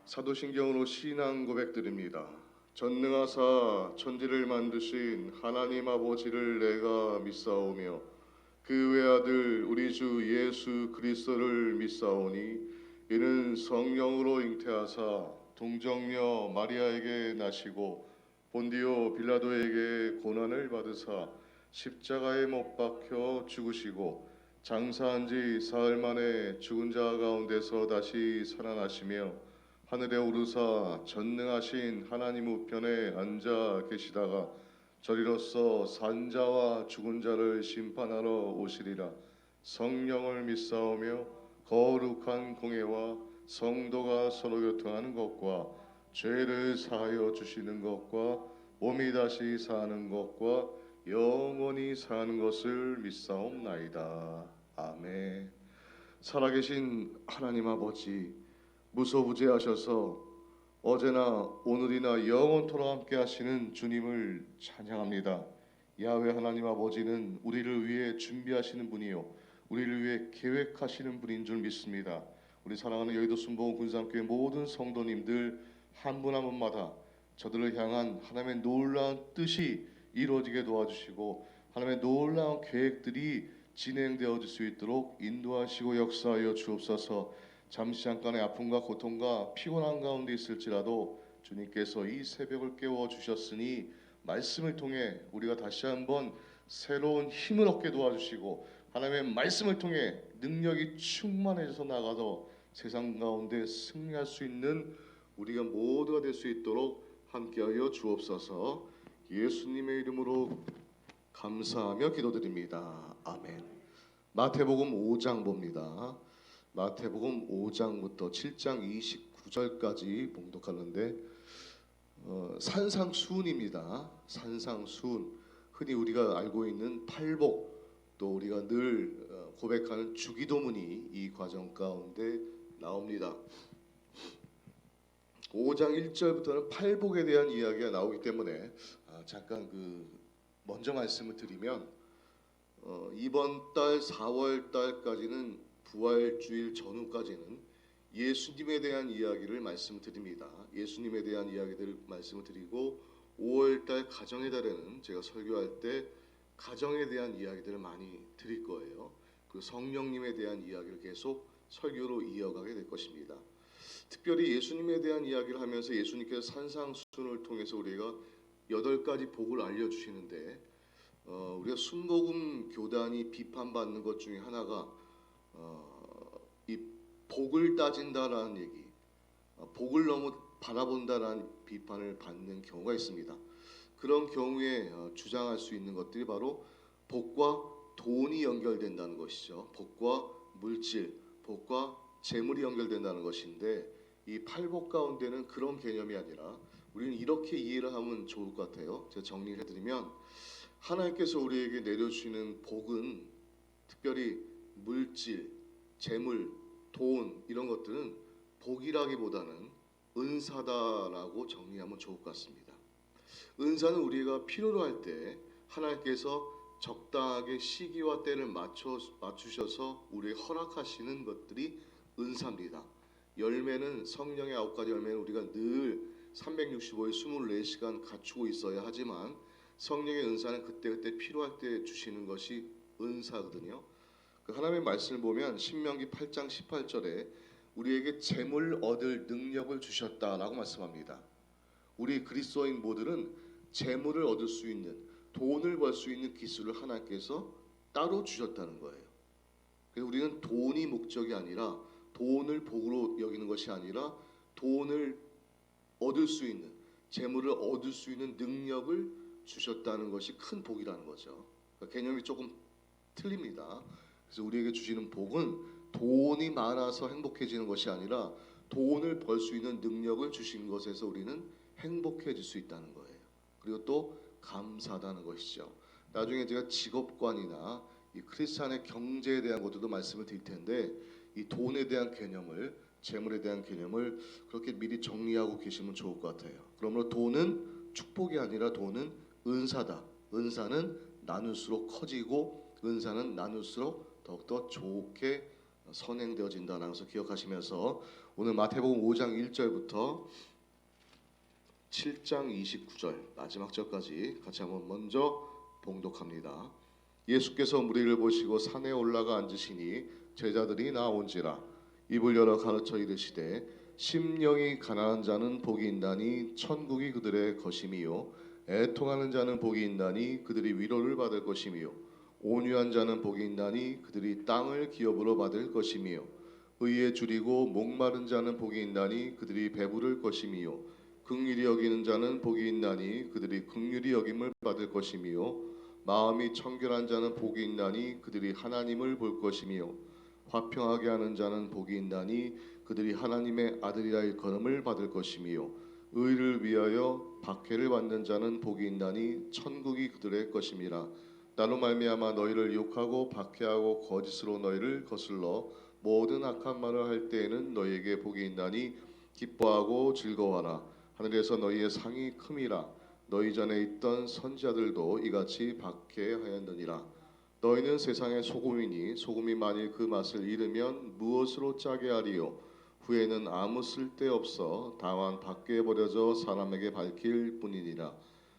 사도신경으로 신앙 고백드립니다. 전능하사 천지를 만드신 하나님 아버지를 내가 믿사오며 그 외아들 우리 주 예수 그리스도를 믿사오니 이는 성령으로 잉태하사 동정녀 마리아에게 나시고 본디오 빌라도에게 고난을 받으사 십자가에 못 박혀 죽으시고 장사한 지 사흘 만에 죽은 자 가운데서 다시 살아나시며 하늘에 오르사 전능하신 하나님 우편에 앉아 계시다가 저리로서 산자와 죽은 자를 심판하러 오시리라. 성령을 믿사오며 거룩한 공회와 성도가 서로 교통하는 것과 죄를 사하여 주시는 것과 몸이 다시 사는 것과 영원히 사는 것을 믿사옵나이다. 아멘. 살아계신 하나님 아버지, 무소부재하셔서 어제나 오늘이나 영원토록 함께 하시는 주님을 찬양합니다. 야훼 하나님 아버지는 우리를 위해 준비하시는 분이요 우리를 위해 계획하시는 분인 줄 믿습니다. 우리 사랑하는 여의도 순복음 군산교회 모든 성도님들 한 분 한 분마다 저들을 향한 하나님의 놀라운 뜻이 이루어지게 도와주시고 하나님의 놀라운 계획들이 진행되어질 수 있도록 인도하시고 역사하여 주옵소서. 잠시 잠깐의 아픔과 고통과 피곤한 가운데 있을지라도 주님께서 이 새벽을 깨워 주셨으니 말씀을 통해 우리가 다시 한번 새로운 힘을 얻게 도와주시고 하나님의 말씀을 통해 능력이 충만해져서 나가서 세상 가운데 승리할 수 있는 우리가 모두가 될 수 있도록 함께하여 주옵소서. 예수님의 이름으로 감사하며 기도드립니다. 아멘. 마태복음 5장 봅니다. 마태복음 5장부터 7장 29절까지 봉독하는데 산상수훈입니다. 산상수훈, 흔히 우리가 알고 있는 팔복, 또 우리가 늘 고백하는 주기도문이 이 과정 가운데 나옵니다. 5장 1절부터는 팔복에 대한 이야기가 나오기 때문에 잠깐 먼저 말씀을 드리면 이번 달 4월 달까지는 부활주일 전후까지는 예수님에 대한 이야기를 말씀드립니다. 예수님에 대한 이야기들을 말씀을 드리고 5월달 가정의 달에는 제가 설교할 때 가정에 대한 이야기들을 많이 드릴 거예요. 그 성령님에 대한 이야기를 계속 설교로 이어가게 될 것입니다. 특별히 예수님에 대한 이야기를 하면서 예수님께서 산상수훈을 통해서 우리가 8가지 복을 알려주시는데 우리가 순복음 교단이 비판받는 것 중에 하나가 이 복을 따진다라는 얘기, 복을 너무 바라본다라는 비판을 받는 경우가 있습니다. 그런 경우에 주장할 수 있는 것들이 바로 복과 돈이 연결된다는 것이죠. 복과 물질, 복과 재물이 연결된다는 것인데 이 팔복 가운데는 그런 개념이 아니라 우리는 이렇게 이해를 하면 좋을 것 같아요. 제가 정리를 해드리면 하나님께서 우리에게 내려주시는 복은 특별히 물질, 재물, 돈 이런 것들은 복이라기보다는 은사다라고 정리하면 좋을 것 같습니다. 은사는 우리가 필요로 할 때 하나님께서 적당하게 시기와 때를 맞추셔서 우리에게 허락하시는 것들이 은사입니다. 열매는 성령의 9가지 열매는 우리가 늘 365일 24시간 갖추고 있어야 하지만 성령의 은사는 그때그때 필요할 때 주시는 것이 은사거든요. 그 하나님의 말씀을 보면 신명기 8장 18절에 우리에게 재물 얻을 능력을 주셨다라고 말씀합니다. 우리 그리스도인 모두는 재물을 얻을 수 있는, 돈을 벌 수 있는 기술을 하나님께서 따로 주셨다는 거예요. 그래서 우리는 돈이 목적이 아니라 돈을 복으로 여기는 것이 아니라 돈을 얻을 수 있는, 재물을 얻을 수 있는 능력을 주셨다는 것이 큰 복이라는 거죠. 그러니까 개념이 조금 틀립니다. 그래서 우리에게 주시는 복은 돈이 많아서 행복해지는 것이 아니라 돈을 벌 수 있는 능력을 주신 것에서 우리는 행복해질 수 있다는 거예요. 그리고 또 감사하다는 것이죠. 나중에 제가 직업관이나 이 크리스찬의 경제에 대한 것들도 말씀을 드릴 텐데 이 돈에 대한 개념을, 재물에 대한 개념을 그렇게 미리 정리하고 계시면 좋을 것 같아요. 그러므로 돈은 축복이 아니라 돈은 은사다. 은사는 나눌수록 커지고 은사는 나눌수록 더욱더 좋게 선행되어진다는 것을 기억하시면서 오늘 마태복음 5장 1절부터 7장 29절 마지막 절까지 같이 한번 먼저 봉독합니다. 예수께서 무리를 보시고 산에 올라가 앉으시니 제자들이 나온지라 입을 열어 가르쳐 이르시되 심령이 가난한 자는 복이 있나니 천국이 그들의 것임이요 애통하는 자는 복이 있나니 그들이 위로를 받을 것임이요 온유한 자는 복이 있나니 그들이 땅을 기업으로 받을 것임이요 의에 줄이고 목마른 자는 복이 있나니 그들이 배부를 것임이요 긍휼히 여기는 자는 복이 있나니 그들이 긍휼히 여김을 받을 것임이요 마음이 청결한 자는 복이 있나니 그들이 하나님을 볼 것임이요 화평하게 하는 자는 복이 있나니 그들이 하나님의 아들이라 일컬음을 받을 것임이요 의를 위하여 박해를 받는 자는 복이 있나니 천국이 그들의 것임이라. 나로 말미암아 너희를 욕하고 박해하고 거짓으로 너희를 거슬러 모든 악한 말을 할 때에는 너희에게 복이 있나니 기뻐하고 즐거워하라. 하늘에서 너희의 상이 큼이라. 너희 전에 있던 선지자들도 이같이 박해하였느니라. 너희는 세상의 소금이니 소금이 만일 그 맛을 잃으면 무엇으로 짜게 하리요 후에는 아무 쓸데없어 다만 밖에 버려져 사람에게 밝힐 뿐이니라.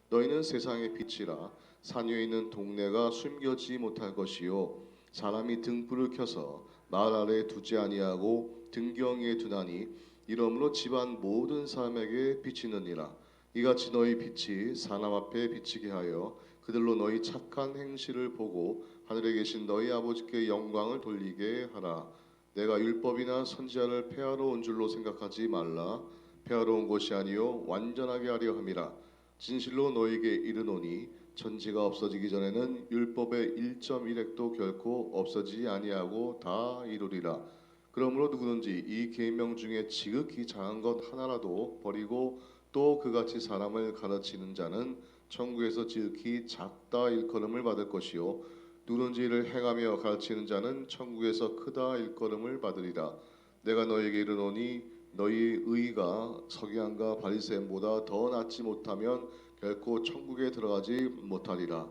너희는 세상의 빛이라. 산 위에 있는 동네가 숨겨지지 못할 것이요 사람이 등불을 켜서 말 아래 두지 아니하고 등경 위에 두나니 이러므로 집안 모든 사람에게 비치느니라. 이같이 너희 빛이 사람 앞에 비치게 하여 그들로 너희 착한 행실을 보고 하늘에 계신 너희 아버지께 영광을 돌리게 하라. 내가 율법이나 선지자를 폐하러 온 줄로 생각하지 말라. 폐하러 온 것이 아니요 완전하게 하려 함이라. 진실로 너희에게 이르노니 천지가 없어지기 전에는 율법의 1.1획도 결코 없어지지 아니하고 다 이루리라. 그러므로 누구든지 이 계명 중에 지극히 작은 것 하나라도 버리고 또 그같이 사람을 가르치는 자는 천국에서 지극히 작다 일컬음을 받을 것이요 누구든지 이를 행하며 가르치는 자는 천국에서 크다 일컬음을 받으리라. 내가 너희에게 이르노니 너희 의가 서기관과 바리새인보다 더 낫지 못하면 결코 천국에 들어가지 못하리라.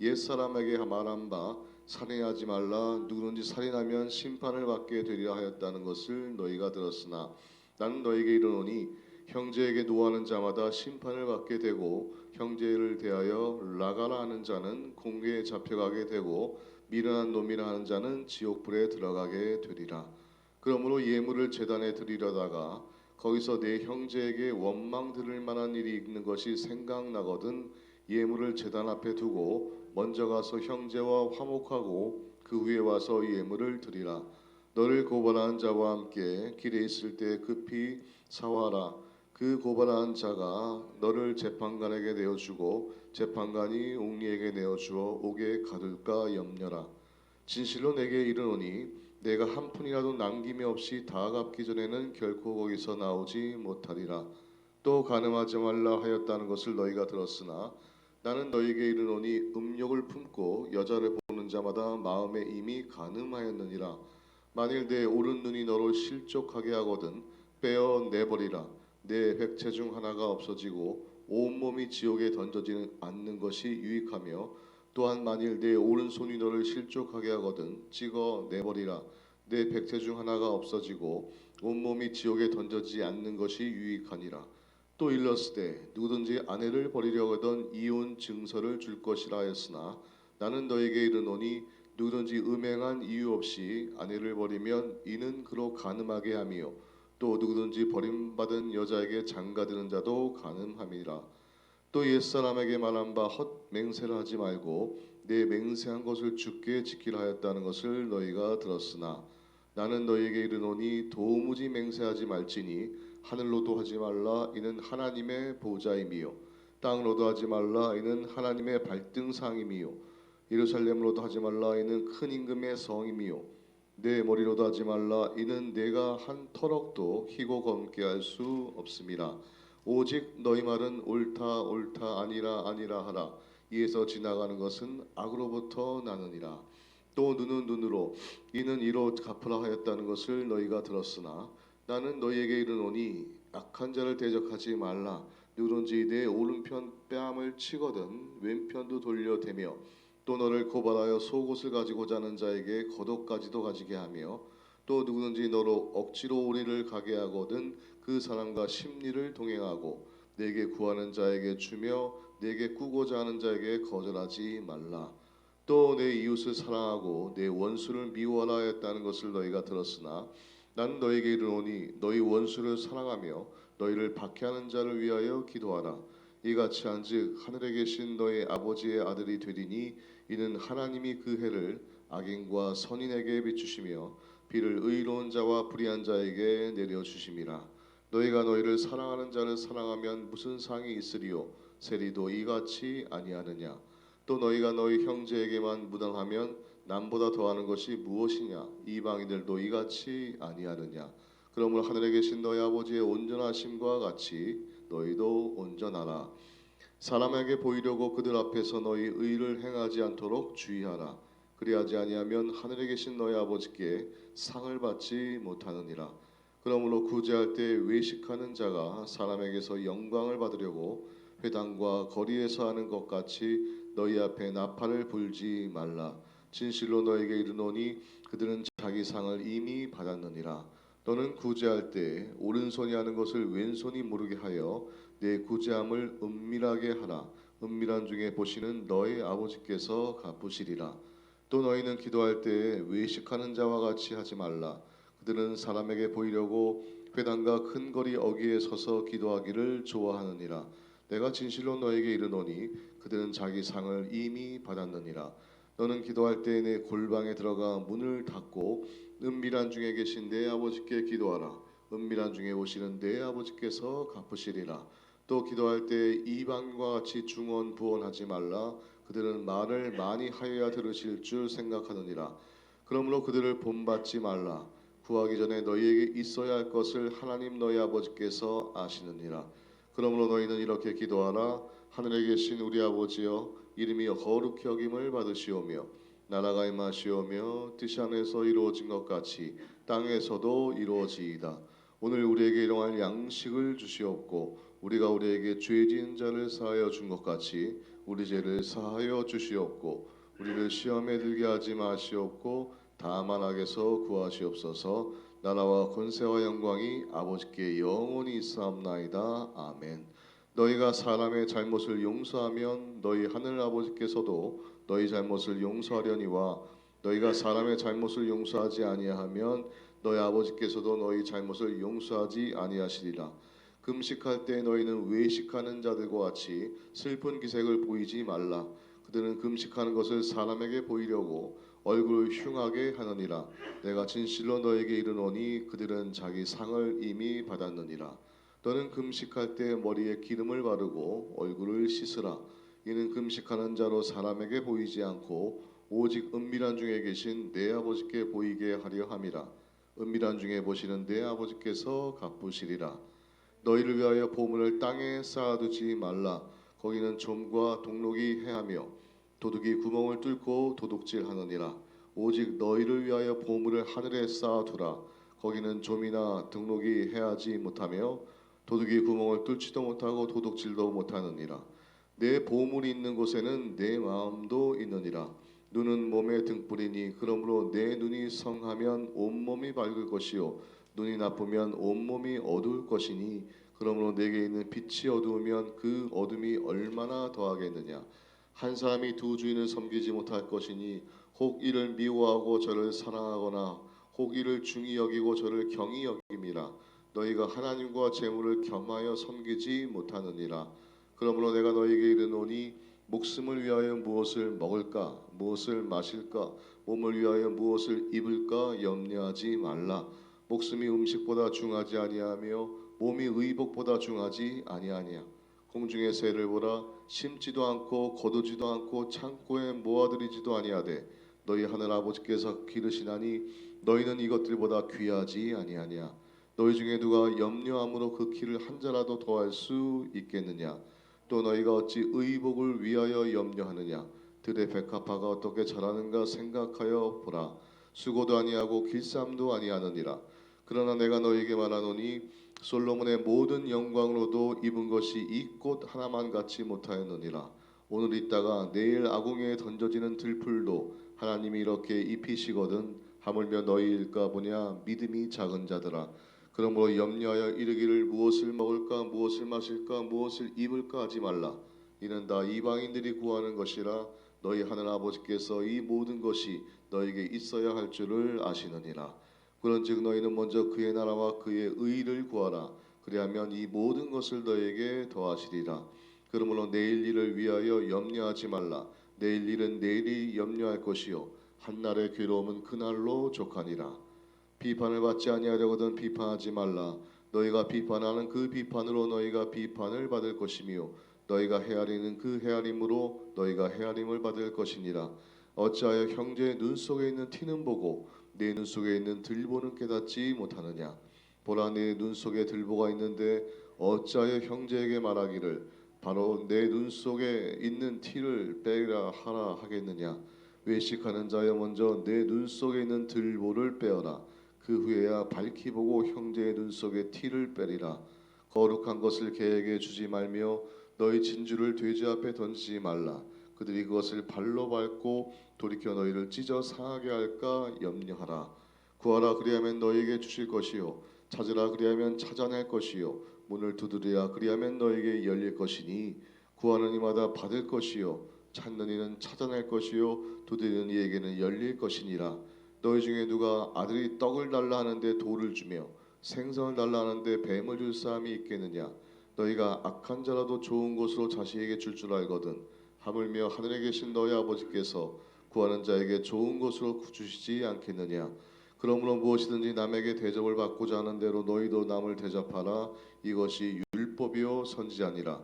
옛사람에게 말한 바 살인하지 말라. 누구든지 살인하면 심판을 받게 되리라 하였다는 것을 너희가 들었으나 나는 너희에게 이르노니 형제에게 노하는 자마다 심판을 받게 되고 형제를 대하여 나가라 하는 자는 공회에 잡혀가게 되고 미련한 놈이라 하는 자는 지옥불에 들어가게 되리라. 그러므로 예물을 제단에 드리려다가 거기서 내 형제에게 원망 들을 만한 일이 있는 것이 생각나거든 예물을 제단 앞에 두고 먼저 가서 형제와 화목하고 그 후에 와서 예물을 드리라. 너를 고발하는 자와 함께 길에 있을 때 급히 사화하라. 그 고발하는 자가 너를 재판관에게 내어주고 재판관이 옥리에게 내어주어 옥에 가둘까 염려라. 진실로 내게 이르노니 내가 한 푼이라도 남김이 없이 다 갚기 전에는 결코 거기서 나오지 못하리라. 또 간음하지 말라 하였다는 것을 너희가 들었으나 나는 너희에게 이르노니 음욕을 품고 여자를 보는 자마다 마음에 이미 간음하였느니라. 만일 내 오른 눈이 너를 실족하게 하거든 빼어 내버리라. 내 백체 중 하나가 없어지고 온몸이 지옥에 던져지는 않는 것이 유익하며 또한 만일 내 오른손이 너를 실족하게 하거든 찍어 내버리라. 내 백체 중 하나가 없어지고 온몸이 지옥에 던져지지 않는 것이 유익하니라. 또 일렀으되 누구든지 아내를 버리려거든 이혼 증서를 줄 것이라 하였으나 나는 너에게 이르노니 누구든지 음행한 이유 없이 아내를 버리면 이는 그로 간음하게 함이요 또 누구든지 버림받은 여자에게 장가드는 자도 간음함이라. 또 옛사람에게 말한 바 헛 맹세를 하지 말고 내 맹세한 것을 주께 지키라 하였다는 것을 너희가 들었으나 나는 너희에게 이르노니 도무지 맹세하지 말지니 하늘로도 하지 말라 이는 하나님의 보좌임이요 땅으로도 하지 말라 이는 하나님의 발등상임이요 예루살렘으로도 하지 말라 이는 큰 임금의 성임이요 내 머리로도 하지 말라 이는 내가 한 터럭도 희고 검게 할 수 없음이라. 오직 너희 말은 옳다 옳다 아니라 아니라 하라. 이에서 지나가는 것은 악으로부터 나느니라. 또 눈은 눈으로 이는 이로 갚으라 하였다는 것을 너희가 들었으나 나는 너희에게 이르노니 악한 자를 대적하지 말라. 누구든지 내 오른편 뺨을 치거든 왼편도 돌려대며 또 너를 고발하여 속옷을 가지고자 하는 자에게 겉옷까지도 가지게 하며 또 누구든지 너로 억지로 우리를 가게 하거든 그 사람과 심리를 동행하고 내게 구하는 자에게 주며 내게 꾸고자 하는 자에게 거절하지 말라. 또 내 이웃을 사랑하고 내 원수를 미워하라 했다는 것을 너희가 들었으나 나는 너희에게 이르노니 너희 원수를 사랑하며 너희를 박해하는 자를 위하여 기도하라. 이같이 한즉 하늘에 계신 너희 아버지의 아들이 되리니 이는 하나님이 그 해를 악인과 선인에게 비추시며 비를 의로운 자와 불의한 자에게 내려 주심이라. 너희가 너희를 사랑하는 자를 사랑하면 무슨 상이 있으리요? 세리도 이같이 아니하느냐? 또 너희가 너희 형제에게만 무당하면 남보다 더하는 것이 무엇이냐? 이방인들도 이같이 아니하느냐? 그러므로 하늘에 계신 너희 아버지의 온전하심과 같이 너희도 온전하라. 사람에게 보이려고 그들 앞에서 너희 의를 행하지 않도록 주의하라. 그리하지 아니하면 하늘에 계신 너희 아버지께 상을 받지 못하느니라. 그러므로 구제할 때 외식하는 자가 사람에게서 영광을 받으려고 회당과 거리에서 하는 것 같이 너희 앞에 나팔을 불지 말라. 진실로 너에게 이르노니 그들은 자기 상을 이미 받았느니라. 너는 구제할 때 오른손이 하는 것을 왼손이 모르게 하여 내 구제함을 은밀하게 하라. 은밀한 중에 보시는 너희 아버지께서 갚으시리라. 또 너희는 기도할 때 외식하는 자와 같이 하지 말라. 그들은 사람에게 보이려고 회당과 큰 거리 어귀에 서서 기도하기를 좋아하느니라. 내가 진실로 너에게 이르노니 그들은 자기 상을 이미 받았느니라. 너는 기도할 때 내 골방에 들어가 문을 닫고 은밀한 중에 계신 내 아버지께 기도하라. 은밀한 중에 오시는 내 아버지께서 갚으시리라. 또 기도할 때 이방과 같이 중언부언하지 말라. 그들은 말을 많이 하여야 들으실 줄 생각하느니라. 그러므로 그들을 본받지 말라. 구하기 전에 너희에게 있어야 할 것을 하나님 너희 아버지께서 아시느니라. 그러므로 너희는 이렇게 기도하라. 하늘에 계신 우리 아버지여, 이름이 거룩히 여김을 받으시오며 나라가 임하시오며 뜻이 하늘에서 이루어진 것 같이 땅에서도 이루어지이다. 오늘 우리에게 일용할 양식을 주시옵고 우리가 우리에게 죄 지은 자를 사하여 준 것 같이 우리 죄를 사하여 주시옵고 우리를 시험에 들게 하지 마시옵고 다만 악에서 구하시옵소서. 나라와 권세와 영광이 아버지께 영원히 있사옵나이다. 아멘. 너희가 사람의 잘못을 용서하면 너희 하늘 아버지께서도 너희 잘못을 용서하려니와 너희가 사람의 잘못을 용서하지 아니하면 너희 아버지께서도 너희 잘못을 용서하지 아니하시리라. 금식할 때 너희는 외식하는 자들과 같이 슬픈 기색을 보이지 말라. 그들은 금식하는 것을 사람에게 보이려고 얼굴을 흉하게 하느니라. 내가 진실로 너에게 이르노니 그들은 자기 상을 이미 받았느니라. 너는 금식할 때 머리에 기름을 바르고 얼굴을 씻으라. 이는 금식하는 자로 사람에게 보이지 않고 오직 은밀한 중에 계신 내 아버지께 보이게 하려 함이라. 은밀한 중에 보시는 내 아버지께서 갚으시리라. 너희를 위하여 보물을 땅에 쌓아두지 말라. 거기는 좀과 동록이 해하며 도둑이 구멍을 뚫고 도둑질하느니라. 오직 너희를 위하여 보물을 하늘에 쌓아두라. 거기는 좀이나 등록이 해하지 못하며 도둑이 구멍을 뚫지도 못하고 도둑질도 못하느니라. 내 보물이 있는 곳에는 내 마음도 있느니라. 눈은 몸의 등불이니 그러므로 내 눈이 성하면 온몸이 밝을 것이요 눈이 나쁘면 온몸이 어두울 것이니 그러므로 내게 있는 빛이 어두우면 그 어둠이 얼마나 더하겠느냐. 한 사람이 두 주인을 섬기지 못할 것이니 혹 이를 미워하고 저를 사랑하거나 혹 이를 중히 여기고 저를 경히 여김이라. 너희가 하나님과 재물을 겸하여 섬기지 못하느니라. 그러므로 내가 너희에게 이르노니 목숨을 위하여 무엇을 먹을까 무엇을 마실까 몸을 위하여 무엇을 입을까 염려하지 말라. 목숨이 음식보다 중하지 아니하며 몸이 의복보다 중하지 아니하냐. 공중의 새를 보라. 심지도 않고 거두지도 않고 창고에 모아들이지도 아니하되 너희 하늘 아버지께서 기르시나니 너희는 이것들보다 귀하지 아니하냐. 너희 중에 누가 염려함으로 그 키를 한 자라도 더할 수 있겠느냐. 또 너희가 어찌 의복을 위하여 염려하느냐. 들의 백합화가 어떻게 자라는가 생각하여 보라. 수고도 아니하고 길쌈도 아니하느니라. 그러나 내가 너희에게 말하노니 솔로몬의 모든 영광으로도 입은 것이 이 꽃 하나만 같지 못하였느니라. 오늘 있다가 내일 아궁이에 던져지는 들풀도 하나님이 이렇게 입히시거든 하물며 너희일까 보냐 믿음이 작은 자들아. 그러므로 염려하여 이르기를 무엇을 먹을까 무엇을 마실까 무엇을 입을까 하지 말라. 이는 다 이방인들이 구하는 것이라. 너희 하늘 아버지께서 이 모든 것이 너에게 있어야 할 줄을 아시느니라. 그런즉 너희는 먼저 그의 나라와 그의 의를 구하라. 그리하면 이 모든 것을 너에게 더하시리라. 그러므로 내일 일을 위하여 염려하지 말라. 내일 일은 내일이 염려할 것이요 한날의 괴로움은 그날로 족하니라. 비판을 받지 아니하려거든 비판하지 말라. 너희가 비판하는 그 비판으로 너희가 비판을 받을 것이며 너희가 헤아리는 그 헤아림으로 너희가 헤아림을 받을 것이니라. 어찌하여 형제의 눈 속에 있는 티는 보고 내 눈 속에 있는 들보는 깨닫지 못하느냐. 보라, 내 눈 속에 들보가 있는데 어찌하여 형제에게 말하기를 바로 내 눈 속에 있는 티를 빼라 하라 하겠느냐. 외식하는 자여 먼저 내 눈 속에 있는 들보를 빼어라. 그 후에야 밝히 보고 형제의 눈 속에 티를 빼리라. 거룩한 것을 개에게 주지 말며 너희 진주를 돼지 앞에 던지지 말라. 그들이 그것을 발로 밟고 돌이켜 너희를 찢어 상하게 할까 염려하라. 구하라, 그리하면 너희에게 주실 것이요 찾으라, 그리하면 찾아낼 것이요 문을 두드리라, 그리하면 너희에게 열릴 것이니 구하는 이마다 받을 것이요 찾는 이는 찾아낼 것이요 두드리는 이에게는 열릴 것이니라. 너희 중에 누가 아들이 떡을 달라 하는데 돌을 주며 생선을 달라 하는데 뱀을 줄 사람이 있겠느냐. 너희가 악한 자라도 좋은 것으로 자식에게 줄 줄 알거든 하물며 하늘에 계신 너희 아버지께서 구하는 자에게 좋은 것으로 주시지 않겠느냐. 그러므로 무엇이든지 남에게 대접을 받고자 하는 대로 너희도 남을 대접하라. 이것이 율법이요 선지자니라.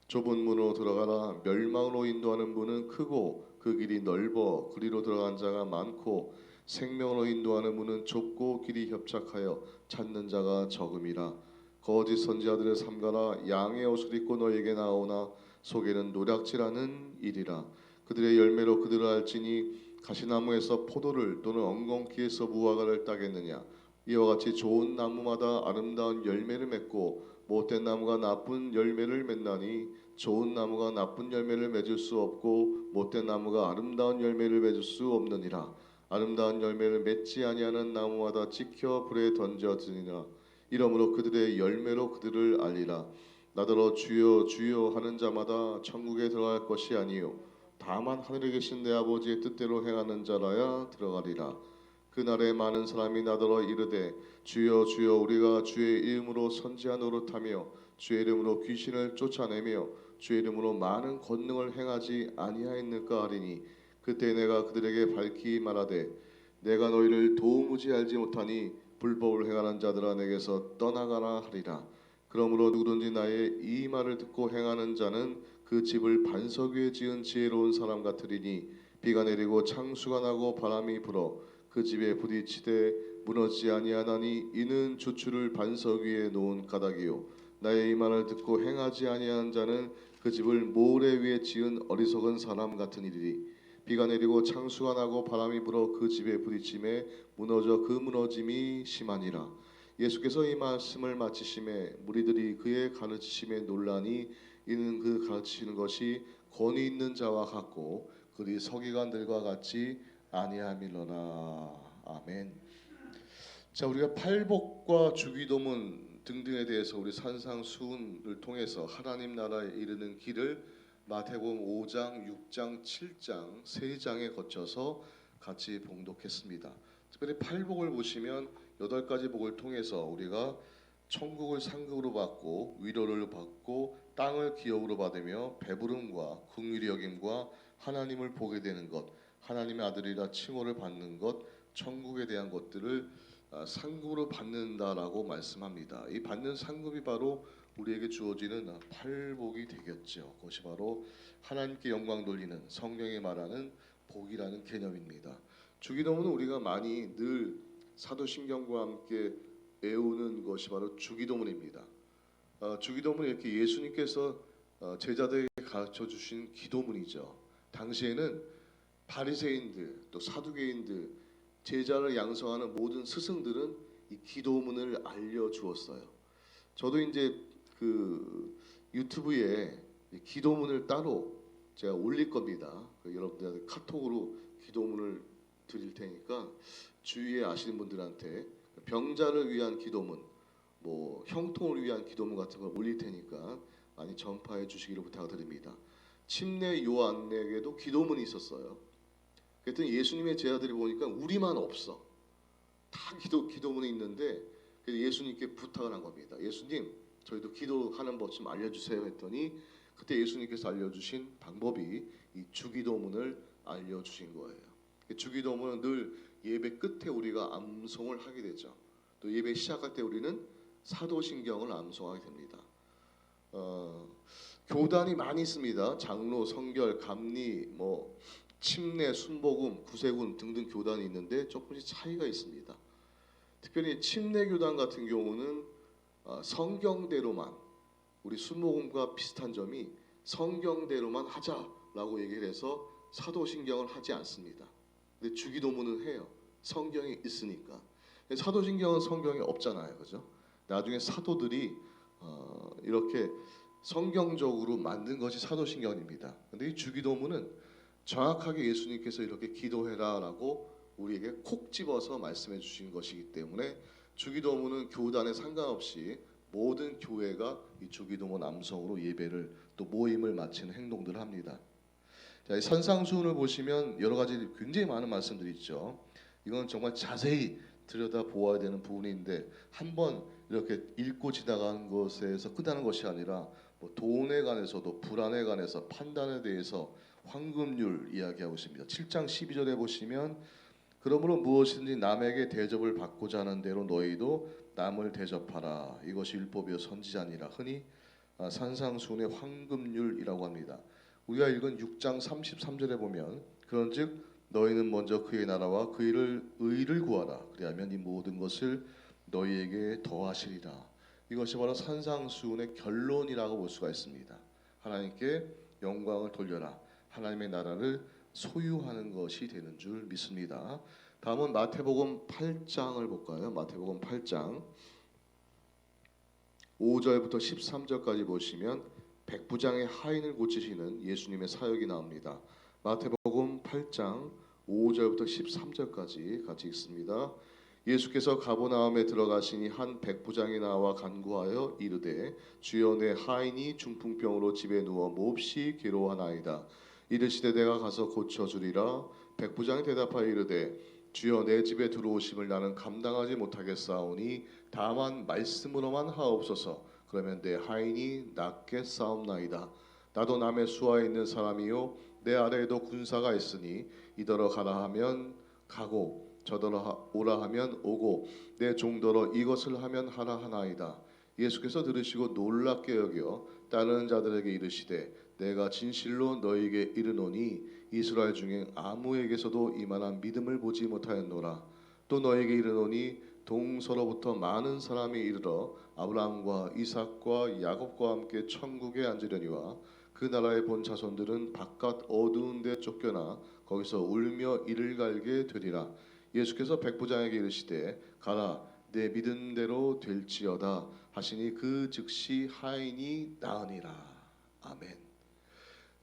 좁은 문으로 들어가라. 멸망으로 인도하는 문은 크고 그 길이 넓어 그리로 들어간 자가 많고 생명으로 인도하는 문은 좁고 길이 협착하여 찾는 자가 적음이라. 거짓 선지자들을 삼가라. 양의 옷을 입고 너에게 나오나 속에는 노략질하는 일이라. 그들의 열매로 그들을 알지니 가시나무에서 포도를 또는 엉겅퀴에서 무화과를 따겠느냐. 이와 같이 좋은 나무마다 아름다운 열매를 맺고 못된 나무가 나쁜 열매를 맺나니 좋은 나무가 나쁜 열매를 맺을 수 없고 못된 나무가 아름다운 열매를 맺을 수 없느니라. 아름다운 열매를 맺지 아니하는 나무마다 찍혀 불에 던져지니라. 이러므로 그들의 열매로 그들을 알리라. 나더러 주여 주여 하는 자마다 천국에 들어갈 것이 아니요 다만 하늘에 계신 내 아버지의 뜻대로 행하는 자라야 들어가리라. 그날에 많은 사람이 나더러 이르되 주여 주여 우리가 주의 이름으로 선지한 노릇하며 주의 이름으로 귀신을 쫓아내며 주의 이름으로 많은 권능을 행하지 아니하였느까 하리니 그때 내가 그들에게 밝히 말하되 내가 너희를 도무지 알지 못하니 불법을 행하는 자들아 내게서 떠나가라 하리라. 그러므로 누구든지 나의 이 말을 듣고 행하는 자는 그 집을 반석 위에 지은 지혜로운 사람 같으리니 비가 내리고 창수가 나고 바람이 불어 그 집에 부딪히되 무너지지 아니하나니 이는 주추를 반석 위에 놓은 까닭이요 나의 이 말을 듣고 행하지 아니하는 자는 그 집을 모래 위에 지은 어리석은 사람 같은 일이리. 비가 내리고 창수가 나고 바람이 불어 그 집에 부딪힘에 무너져 그 무너짐이 심하니라. 예수께서 이 말씀을 마치심에 무리들이 그의 가르치심에 놀라니 이는 그 가르치시는 것이 권위 있는 자와 같고 그리 서기관들과 같지 아니함이로라. 아멘. 자, 우리가 팔복과 주기도문 등등에 대해서 우리 산상수훈을 통해서 하나님 나라에 이르는 길을 마태복음 5장, 6장, 7장 세 장에 거쳐서 같이 봉독했습니다. 특별히 팔복을 보시면 8가지 복을 통해서 우리가 천국을 상급으로 받고 위로를 받고 땅을 기업으로 받으며 배부름과 긍휼히 여김과 하나님을 보게 되는 것, 하나님의 아들이라 칭호를 받는 것, 천국에 대한 것들을 상급으로 받는다라고 말씀합니다. 이 받는 상급이 바로 우리에게 주어지는 팔복이 되겠죠. 그것이 바로 하나님께 영광 돌리는 성령이 말하는 복이라는 개념입니다. 주기도문은 우리가 많이 늘 사도신경과 함께 외우는 것이 바로 주기도문입니다. 주기도문은 이렇게 예수님께서 제자들에게 가르쳐 주신 기도문이죠. 당시에는 바리새인들 또 사두개인들 제자를 양성하는 모든 스승들은 이 기도문을 알려 주었어요. 저도 이제 그 유튜브에 기도문을 따로 제가 올릴 겁니다. 여러분들한테 카톡으로 기도문을 드릴 테니까 주위에 아시는 분들한테 병자를 위한 기도문, 뭐 형통을 위한 기도문 같은 걸 올릴 테니까 많이 전파해 주시기를 부탁드립니다. 침례 요한에게도 기도문이 있었어요. 그랬더니 예수님의 제자들이 보니까 우리만 없어. 다 기도문이 있는데 예수님께 부탁을 한 겁니다. 예수님, 저희도 기도하는 법 좀 알려주세요 했더니 그때 예수님께서 알려주신 방법이 이 주기도문을 알려주신 거예요. 주기도문은 늘 예배 끝에 우리가 암송을 하게 되죠. 또 예배 시작할 때 우리는 사도신경을 암송하게 됩니다. 교단이 많이 있습니다. 장로, 성결, 감리, 뭐 침례, 순복음, 구세군 등등 교단이 있는데 조금씩 차이가 있습니다. 특별히 침례 교단 같은 경우는 성경대로만, 우리 순복음과 비슷한 점이 성경대로만 하자라고 얘기를 해서 사도신경을 하지 않습니다. 근데 주기도문은 해요. 성경이 있으니까. 사도신경은 성경이 없잖아요, 그죠? 나중에 사도들이 이렇게 성경적으로 만든 것이 사도신경입니다. 근데 이 주기도문은 정확하게 예수님께서 이렇게 기도해라라고 우리에게 콕 집어서 말씀해 주신 것이기 때문에 주기도문은 교단에 상관없이 모든 교회가 이 주기도문 암송으로 예배를 또 모임을 마치는 행동들을 합니다. 자, 이 산상수훈을 보시면 여러 가지 굉장히 많은 말씀들이 있죠. 이건 정말 자세히 들여다 보아야 되는 부분인데 한번 이렇게 읽고 지나가는 것에서 끝나는 것이 아니라 뭐 돈에 관해서도 불안에 관해서 판단에 대해서 황금률 이야기하고 있습니다. 7장 12절에 보시면 그러므로 무엇이든지 남에게 대접을 받고자 하는 대로 너희도 남을 대접하라. 이것이 율법이요 선지자니라. 흔히 산상수훈의 황금률이라고 합니다. 우리가 읽은 6장 33절에 보면 그런즉 너희는 먼저 그의 나라와 그의 의를 구하라. 그리하면 이 모든 것을 너희에게 더하시리라. 이것이 바로 산상수훈의 결론이라고 볼 수가 있습니다. 하나님께 영광을 돌려라. 하나님의 나라를 소유하는 것이 되는 줄 믿습니다. 다음은 마태복음 8장을 볼까요? 마태복음 8장 5절부터 13절까지 보시면 백부장의 하인을 고치시는 예수님의 사역이 나옵니다. 마태복음 8장 5절부터 13절까지 같이 읽습니다. 예수께서 가버나움에 들어가시니 한 백부장이 나와 간구하여 이르되 주여 내 하인이 중풍병으로 집에 누워 몹시 괴로워하나이다. 이르시되 내가 가서 고쳐주리라. 백부장이 대답하여 이르되 주여 내 집에 들어오심을 나는 감당하지 못하겠사오니 다만 말씀으로만 하옵소서. 그러면 내 하인이 낫겠사옵나이다. 나도 남의 수하에 있는 사람이요 내 아래에도 군사가 있으니 이더러 가라 하면 가고 저더러 오라 하면 오고 내 종더러 이것을 하면 하라 하나이다. 예수께서 들으시고 놀랍게 여겨 따르는 자들에게 이르시되 내가 진실로 너희에게 이르노니 이스라엘 중에 아무에게서도 이만한 믿음을 보지 못하였노라. 또 너희에게 이르노니 동서로부터 많은 사람이 이르러 아브라함과 이삭과 야곱과 함께 천국에 앉으려니와 그 나라의 본 자손들은 바깥 어두운 데 쫓겨나 거기서 울며 이를 갈게 되리라. 예수께서 백부장에게 이르시되 가라 내 믿은 대로 될지어다 하시니 그 즉시 하인이 나으니라. 아멘.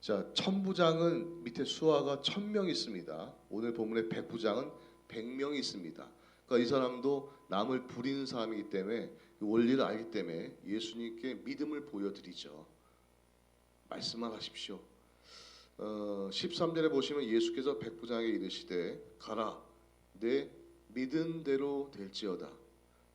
자, 천부장은 밑에 수하가 1000명 있습니다. 오늘 본문의 백부장은 100명이 있습니다. 그러니까 이 사람도 남을 부리는 사람이기 때문에 원리를 알기 때문에 예수님께 믿음을 보여드리죠. 말씀만 하십시오. 13절에 보시면 예수께서 백부장에게 이르시되 가라 내 믿은 대로 될지어다.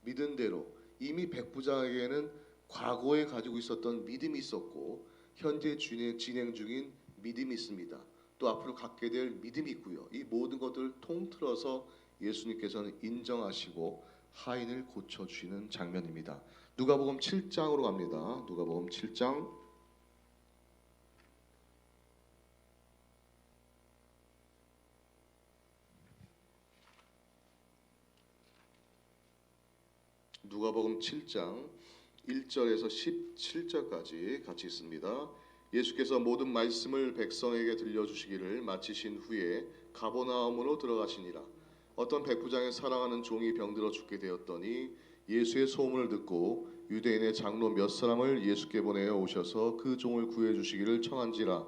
믿은 대로. 이미 백부장에게는 과거에 가지고 있었던 믿음이 있었고 현재 진행 중인 믿음이 있습니다. 또 앞으로 갖게 될 믿음이 있고요. 이 모든 것들을 통틀어서 예수님께서는 인정하시고 하인을 고쳐주시는 장면입니다. 누가복음 7장으로 갑니다. 누가복음 7장 1절에서 17절까지 같이 있습니다. 예수께서 모든 말씀을 백성에게 들려주시기를 마치신 후에 가버나움으로 들어가시니라. 어떤 백부장의 사랑하는 종이 병들어 죽게 되었더니 예수의 소문을 듣고 유대인의 장로 몇 사람을 예수께 보내어 오셔서 그 종을 구해 주시기를 청한지라.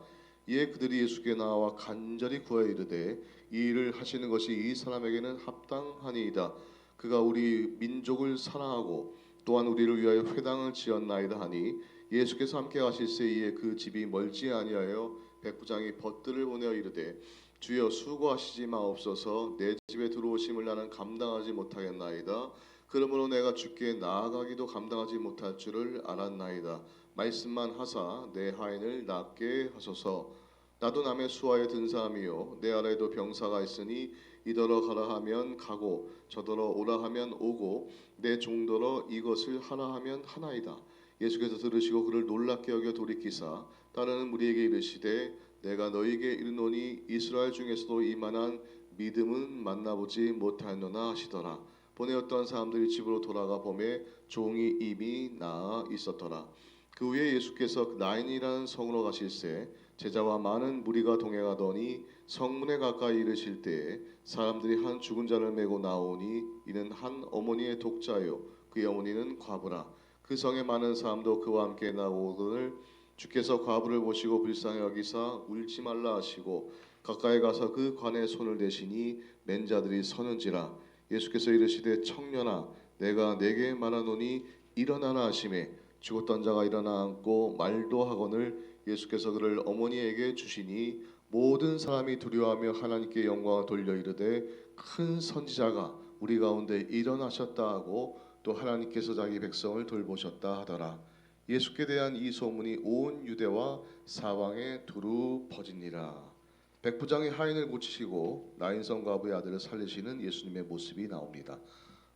이에 그들이 예수께 나와 간절히 구하여 이르되 이 일을 하시는 것이 이 사람에게는 합당하니이다. 그가 우리 민족을 사랑하고 또한 우리를 위하여 회당을 지었나이다 하니 예수께서 함께 가실새 이에 그 집이 멀지 아니하여 백부장이 벗들을 보내어 이르되 주여 수고하시지 마옵소서. 내 집에 들어오심을 나는 감당하지 못하겠나이다. 그러므로 내가 주께 나아가기도 감당하지 못할 줄을 알았나이다. 말씀만 하사 내 하인을 낫게 하소서. 나도 남의 수하에 든 사람이요 내 아래에도 병사가 있으니 이더러 가라 하면 가고 저더러 오라 하면 오고 내 종더러 이것을 하라 하면 하나이다. 예수께서 들으시고 그를 놀랍게 여겨 돌이키사 따르는 무리에게 이르시되 내가 너희에게 이르노니 이스라엘 중에서도 이만한 믿음은 만나보지 못하였노라 하시더라. 보내었던 사람들이 집으로 돌아가 보매 종이 이미 나아 있었더라. 그 후에 예수께서 나인이라는 성으로 가실새 제자와 많은 무리가 동행하더니 성문에 가까이 이르실 때에 사람들이 한 죽은 자를 메고 나오니 이는 한 어머니의 독자요 그의 어머니는 과부라. 그 성에 많은 사람도 그와 함께 나오거늘 주께서 과부를 보시고 불쌍히 여기사 울지 말라 하시고 가까이 가서 그 관에 손을 대시니 맨 자들이 서는지라. 예수께서 이르시되 청년아 내가 내게 말하노니 일어나라 하시매 죽었던 자가 일어나 앉고 말도 하거늘 예수께서 그를 어머니에게 주시니 모든 사람이 두려워하며 하나님께 영광을 돌려 이르되 큰 선지자가 우리 가운데 일어나셨다 하고 또 하나님께서 자기 백성을 돌보셨다 하더라. 예수께 대한 이 소문이 온 유대와 사방에 두루 퍼지니라. 백부장이 하인을 고치시고 나인성 과부의 아들을 살리시는 예수님의 모습이 나옵니다.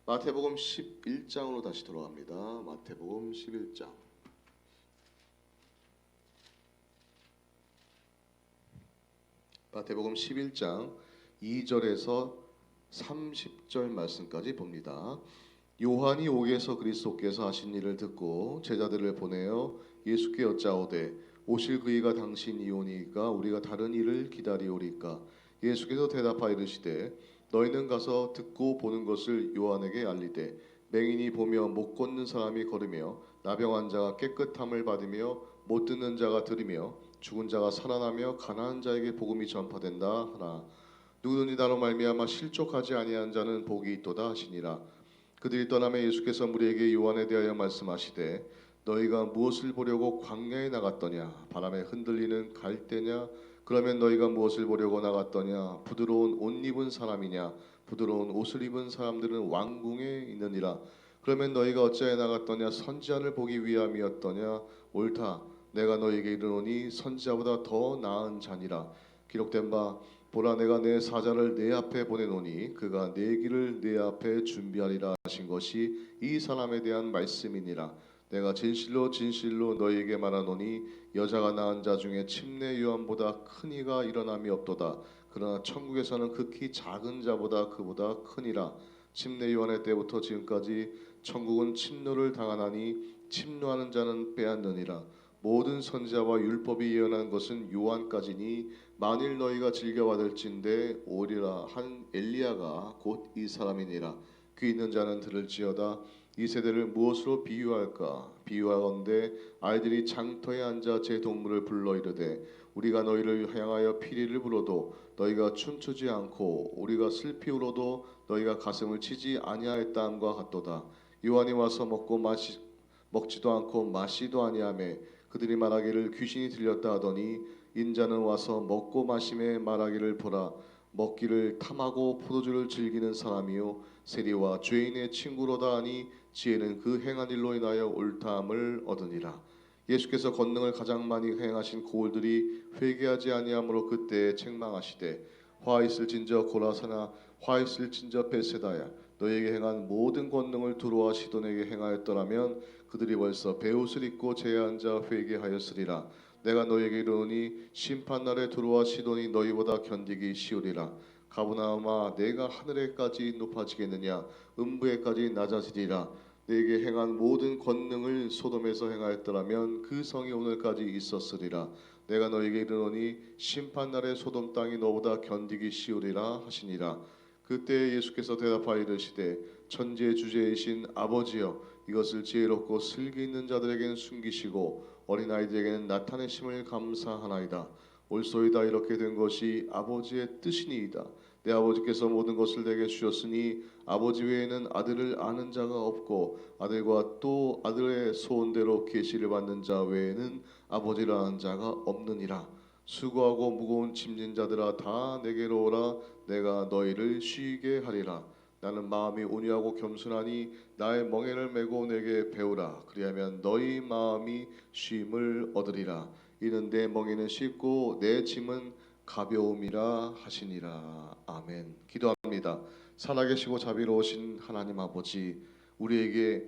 마태복음 11장으로 다시 돌아갑니다. 마태복음 11장. 마태복음 11장 2절에서 30절 말씀까지 봅니다. 요한이 옥에서 그리스도께서 하신 일을 듣고 제자들을 보내어 예수께 여짜오되 오실 그이가 당신이오니까 우리가 다른 일을 기다리오리까. 예수께서 대답하여 이르시되 너희는 가서 듣고 보는 것을 요한에게 알리되 맹인이 보며 못 걷는 사람이 걸으며 나병 자가 깨끗함을 받으며 못 듣는 자가 들으며 죽은 자가 살아나며 가난한 자에게 복음이 전파된다 하나. 누구든지 나로 말미암아 실족하지 아니한 자는 복이 있도다 하시니라. 그들이 떠나며 예수께서 무리에게 요한에 대하여 말씀하시되 너희가 무엇을 보려고 광야에 나갔더냐. 바람에 흔들리는 갈대냐. 그러면 너희가 무엇을 보려고 나갔더냐. 부드러운 옷 입은 사람이냐. 부드러운 옷을 입은 사람들은 왕궁에 있느니라. 그러면 너희가 어찌하여 나갔더냐. 선지자를 보기 위함이었더냐. 옳다. 내가 너희에게 이르노니 선지자보다 더 나은 자니라. 기록된 바 보라 내가 내 사자를 내 앞에 보내노니 그가 내 길을 내 앞에 준비하리라 하신 것이 이 사람에 대한 말씀이니라. 내가 진실로 진실로 너희에게 말하노니 여자가 낳은 자 중에 침례 요한보다 큰 이가 일어남이 없도다. 그러나 천국에서는 극히 작은 자보다 그보다 크니라. 침례 요한의 때부터 지금까지 천국은 침노를 당하나니 침노하는 자는 빼앗느니라. 모든 선지자와 율법이 예언한 것은 요한까지니 만일 너희가 즐겨받을진대 오리라 한 엘리야가 곧 이 사람이니라. 귀 있는 자는 들을지어다. 이 세대를 무엇으로 비유할까? 비유하건대 아이들이 장터에 앉아 제 동물을 불러 이르되 우리가 너희를 향하여 피리를 불어도 너희가 춤추지 않고 우리가 슬피 울어도 너희가 가슴을 치지 아니하였다함과 같도다. 요한이 와서 먹지도 않고 마시도 아니하매 그들이 말하기를 귀신이 들렸다 하더니 인자는 와서 먹고 마심에 말하기를 보라 먹기를 탐하고 포도주를 즐기는 사람이요 세리와 죄인의 친구로다 하니 지혜는 그 행한 일로 인하여 옳다함을 얻으니라. 예수께서 권능을 가장 많이 행하신 고을들이 회개하지 아니하므로 그때에 책망하시되 화 있을진저 고라사나 화 있을진저 벳세다야 너에게 행한 모든 권능을 두로와 시돈에게 행하였더라면 그들이 벌써 베옷을 입고 제에 앉아 회개하였으리라. 내가 너에게 이르노니 심판날에 두로와 시돈이 너희보다 견디기 쉬우리라. 가브나움아 내가 하늘에까지 높아지겠느냐 음부에까지 낮아지리라. 내게 행한 모든 권능을 소돔에서 행하였더라면 그 성이 오늘까지 있었으리라. 내가 너에게 이르노니 심판날에 소돔 땅이 너보다 견디기 쉬우리라 하시니라. 그때 예수께서 대답하여 이르시되 천지의 주제이신 아버지여 이것을 지혜롭고 슬기 있는 자들에게는 숨기시고 어린아이들에게는 나타내심을 감사하나이다. 옳소이다. 이렇게 된 것이 아버지의 뜻이니이다. 내 아버지께서 모든 것을 내게 주셨으니 아버지 외에는 아들을 아는 자가 없고 아들과 또 아들의 소원대로 계시를 받는 자 외에는 아버지를 아는 자가 없느니라. 수고하고 무거운 짐진 자들아 다 내게로 오라. 내가 너희를 쉬게 하리라. 나는 마음이 온유하고 겸손하니 나의 멍에를 메고 내게 배우라. 그리하면 너희 마음이 쉼을 얻으리라. 이는 내 멍에는 쉽고 내 짐은 가벼움이라 하시니라. 아멘. 기도합니다. 살아계시고 자비로우신 하나님 아버지, 우리에게